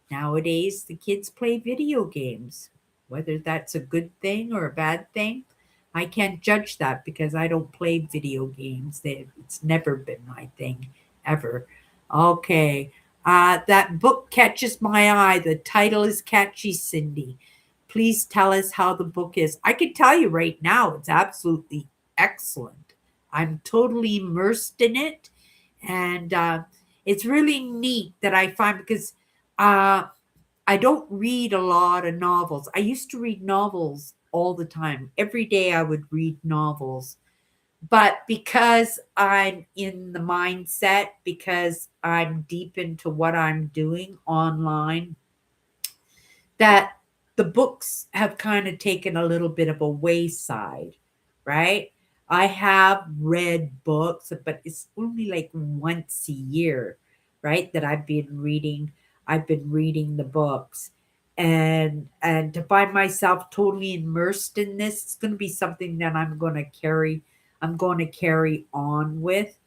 Nowadays, the kids play video games. Whether that's a good thing or a bad thing, I can't judge that because I don't play video games. It's never been my thing, ever. Okay. That book catches my eye. The title is catchy, Cindy. Please tell us how the book is. I can tell you right now, it's absolutely excellent. I'm totally immersed in it. And it's really neat that I find because uh, I don't read a lot of novels. I used to read novels all the time. Every day I would read novels. But because I'm in the mindset, because I'm deep into what I'm doing online, that the books have kind of taken a little bit of a wayside, right? I have read books, but it's only like once a year, right? That I've been reading the books. And to find myself totally immersed in this, it's going to be something that I'm going to carry on with.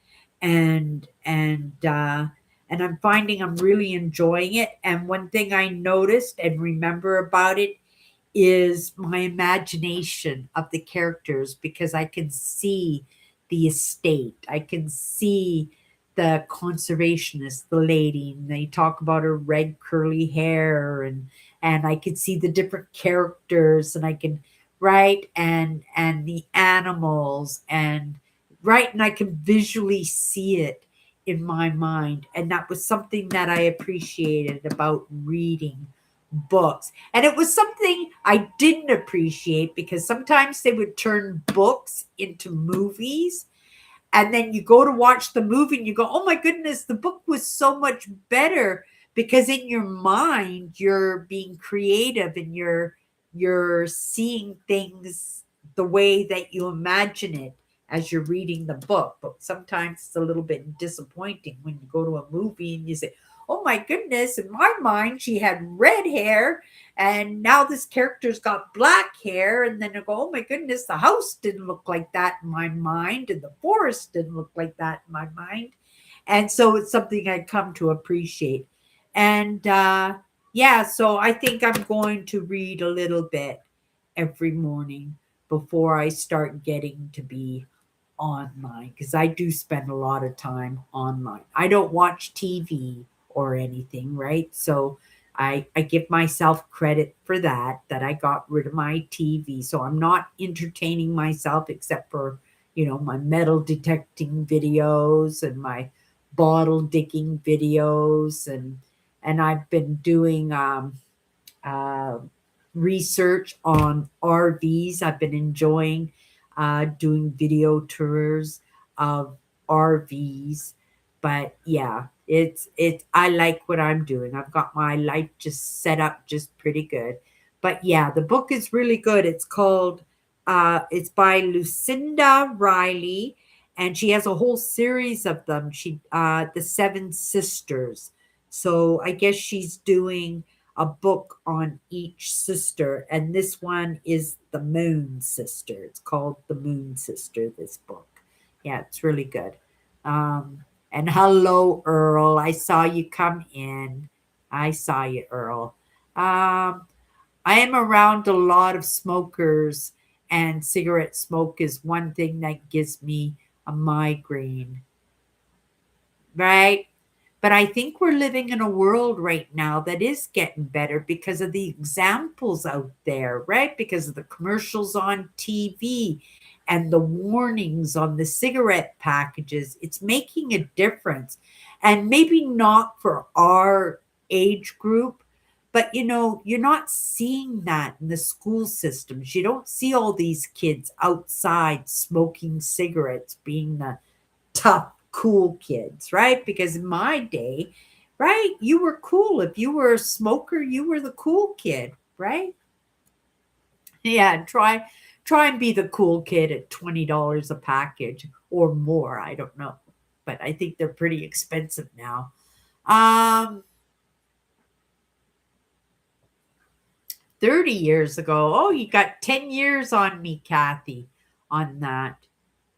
And I'm finding I'm really enjoying it. And one thing I noticed and remember about it is my imagination of the characters because I can see the estate. I can see the conservationist, the lady, and they talk about her red curly hair, and I can see the different characters, and I can right and the animals, and right, and I can visually see it in my mind, and that was something that I appreciated about reading books. And it was something I didn't appreciate because sometimes they would turn books into movies, and then you go to watch the movie and you go, oh my goodness, the book was so much better, because in your mind you're being creative and you're seeing things the way that you imagine it as you're reading the book. But sometimes it's a little bit disappointing when you go to a movie and you say, oh my goodness, in my mind she had red hair, and now this character's got black hair, and then I go, oh my goodness, the house didn't look like that in my mind, and the forest didn't look like that in my mind. And so it's something I come to appreciate. And yeah, so I think I'm going to read a little bit every morning before I start getting to be online, because I do spend a lot of time online. I don't watch TV or anything, right? So I give myself credit for that, that I got rid of my TV. So I'm not entertaining myself except for, my metal detecting videos and my bottle digging videos, and I've been doing uh, research on RVs. I've been enjoying doing video tours of RVs. But yeah, it's I like what I'm doing. I've got my life just set up just pretty good. But yeah, the book is really good. It's by Lucinda Riley, and she has a whole series of them. She The Seven Sisters. So I guess she's doing a book on each sister, and this one is the Moon Sister. It's called The Moon Sister, this book. Yeah, it's really good. And hello, Earl. I saw you come in. I saw you, Earl. Um, I am around a lot of smokers, and cigarette smoke is one thing that gives me a migraine, right? But I think we're living in a world right now that is getting better because of the examples out there, right? Because of the commercials on TV and the warnings on the cigarette packages. It's making a difference. And maybe not for our age group, but you're not seeing that in the school systems. You don't see all these kids outside smoking cigarettes, being the tough, cool kids, right? Because in my day, right, you were cool. If you were a smoker, you were the cool kid, right? Yeah, try and be the cool kid at $20 a package or more. I don't know. But I think they're pretty expensive now. Um 30 years ago. Oh, you got 10 years on me, Kathy, on that.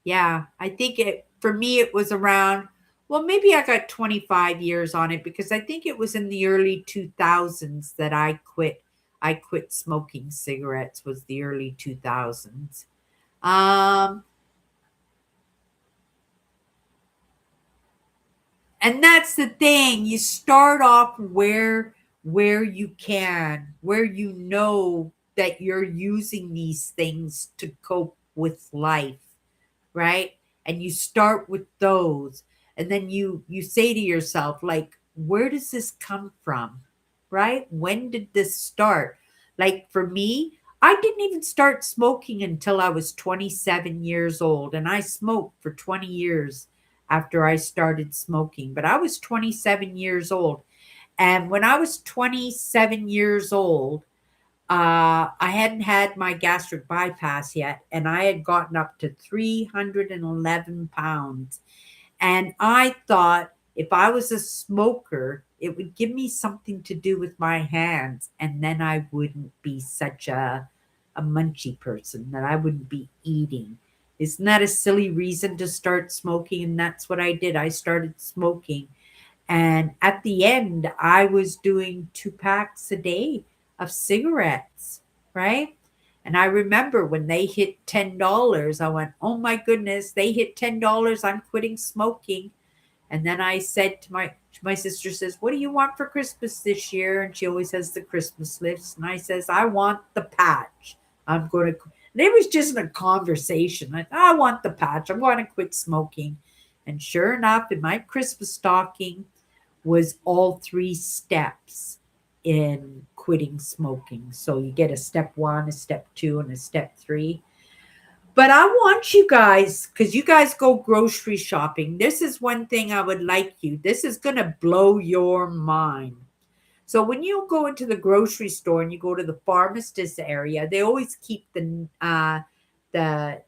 Yeah, I think it for me it was around, well, maybe I got 25 years on it because I think it was in the early 2000s that I quit. I quit smoking cigarettes was the early 2000s. Um and that's the thing. You start off where you can, where you know that you're using these things to cope with life, right? And you start with those, and then you say to yourself, like, where does this come from, right? When did this start? Like for me, I didn't even start smoking until I was 27 years old, and I smoked for 20 years after I started smoking. But I was 27 years old, and when I was 27 years old, I hadn't had my gastric bypass yet, and I had gotten up to 311 pounds. And I thought if I was a smoker, it would give me something to do with my hands, and then I wouldn't be such a munchy person, that I wouldn't be eating. Isn't that a silly reason to start smoking? And that's what I did. I started smoking. And at the end, I was doing 2 packs a day of cigarettes. right? And I remember when they hit $10, I went, oh my goodness, they hit $10. I'm quitting smoking. And then I said to my sister says, what do you want for Christmas this year? And she always has the Christmas list. And I says, I want the patch. I'm going to, and it was just a conversation. Like, I want the patch. I'm going to quit smoking. And sure enough, in my Christmas stocking was all 3 steps in quitting smoking. So you get a step 1, a step 2, and a step 3. But I want you guys, because you guys go grocery shopping. This is one thing I would like you. This is going to blow your mind. So when you go into the grocery store and you go to the pharmacist area, they always keep the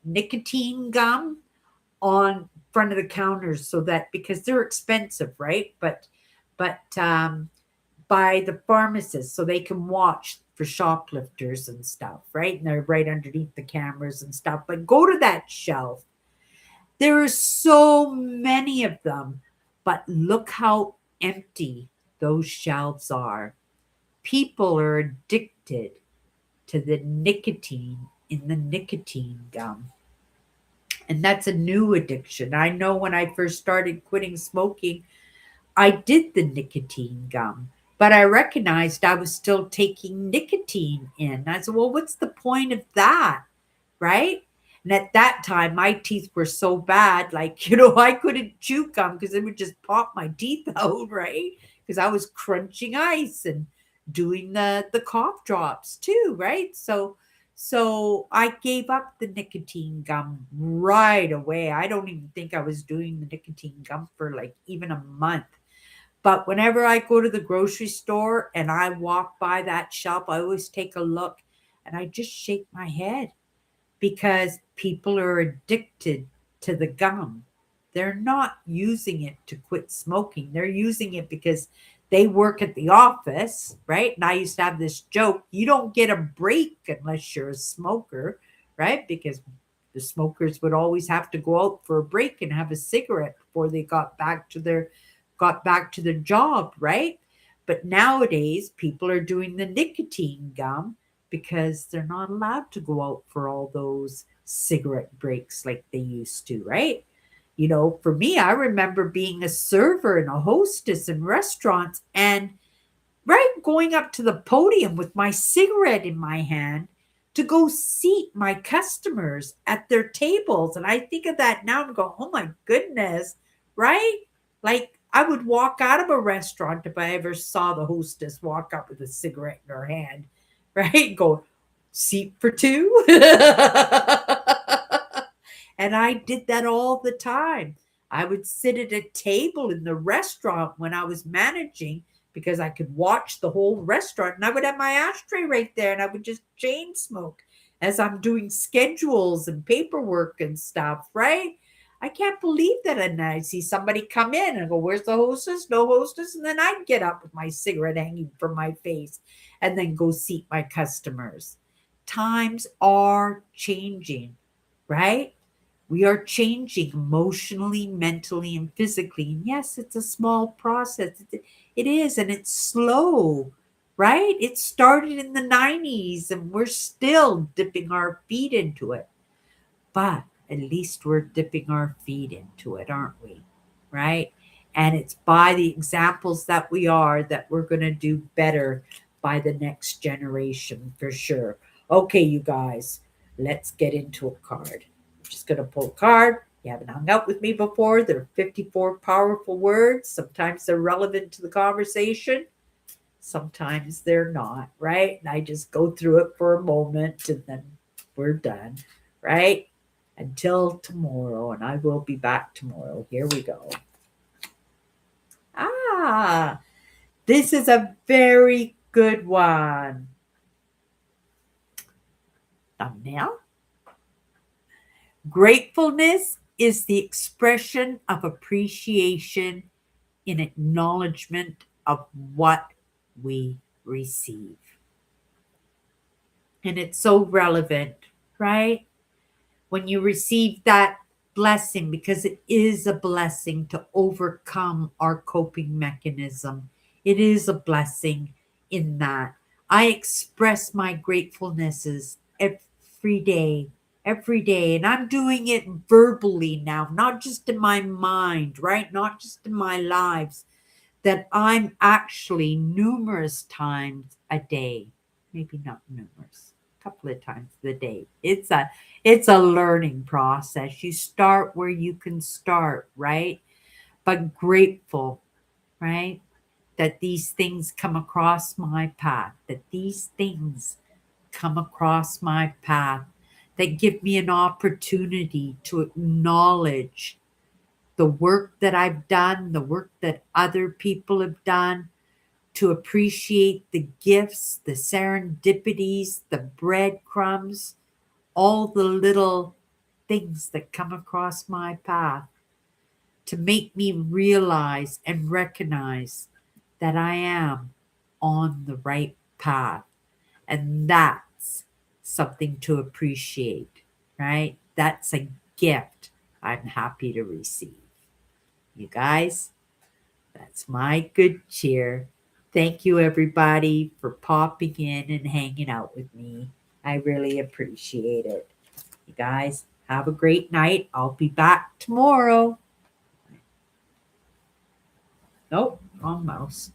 nicotine gum on front of the counters so that because they're expensive, right? But by the pharmacists so they can watch for shoplifters and stuff, right? And they're right underneath the cameras and stuff. But go to that shelf. There are so many of them, but look how empty those shelves are. People are addicted to the nicotine in the nicotine gum. And that's a new addiction. I know when I first started quitting smoking, I did the nicotine gum, but I recognized I was still taking nicotine in. I said, well, what's the point of that? Right? And at that time, my teeth were so bad, like, I couldn't chew gum because it would just pop my teeth out, right? Because I was crunching ice and doing the cough drops too, right? So I gave up the nicotine gum right away. I don't even think I was doing the nicotine gum for like even a month. But whenever I go to the grocery store and I walk by that shelf, I always take a look and I just shake my head because people are addicted to the gum. They're not using it to quit smoking. They're using it because they work at the office, right? And I used to have this joke, you don't get a break unless you're a smoker, right? Because the smokers would always have to go out for a break and have a cigarette before they got back to their job, right? But nowadays people are doing the nicotine gum because they're not allowed to go out for all those cigarette breaks like they used to, right? For me, I remember being a server and a hostess in restaurants and right going up to the podium with my cigarette in my hand to go seat my customers at their tables. And I think of that now and go, oh my goodness, right? Like I would walk out of a restaurant if I ever saw the hostess walk up with a cigarette in her hand, right? Go, seat for two. And I did that all the time. I would sit at a table in the restaurant when I was managing because I could watch the whole restaurant and I would have my ashtray right there and I would just chain smoke as I'm doing schedules and paperwork and stuff, right? I can't believe that. And I see somebody come in and go, where's the hostess? No hostess. And then I'd get up with my cigarette hanging from my face and then go seat my customers. Times are changing, right? We are changing emotionally, mentally, and physically. And yes, it's a small process. It is, and it's slow, right? It started in the 90s, and we're still dipping our feet into it. But at least we're dipping our feet into it, aren't we? Right? And it's by the examples that we are that we're going to do better by the next generation for sure. Okay, you guys, let's get into a card. I'm just going to pull a card. You haven't hung out with me before. There are 54 powerful words. Sometimes they're relevant to the conversation. Sometimes they're not, right? And I just go through it for a moment and then we're done, right? Until tomorrow, and I will be back tomorrow. Here we go. Ah, this is a very good one. Thumbnail. Gratefulness is the expression of appreciation in acknowledgement of what we receive. And it's so relevant, right? When you receive that blessing, because it is a blessing to overcome our coping mechanism. It is a blessing in that. I express my gratefulnesses every day, every day. And I'm doing it verbally now, not just in my mind, right? Not just in my lives, that I'm actually numerous times a day, maybe not numerous, a couple of times a day. It's a learning process. You start where you can start, right? But grateful, right? That these things come across my path, that these things come across my path, that give me an opportunity to acknowledge the work that I've done, the work that other people have done, to appreciate the gifts, the serendipities, the breadcrumbs, all the little things that come across my path, to make me realize and recognize that I am on the right path. And that's something to appreciate, right? That's a gift I'm happy to receive. You guys, that's my good cheer. Thank you, everybody, for popping in and hanging out with me. I really appreciate it. You guys, have a great night. I'll be back tomorrow. Nope, wrong mouse.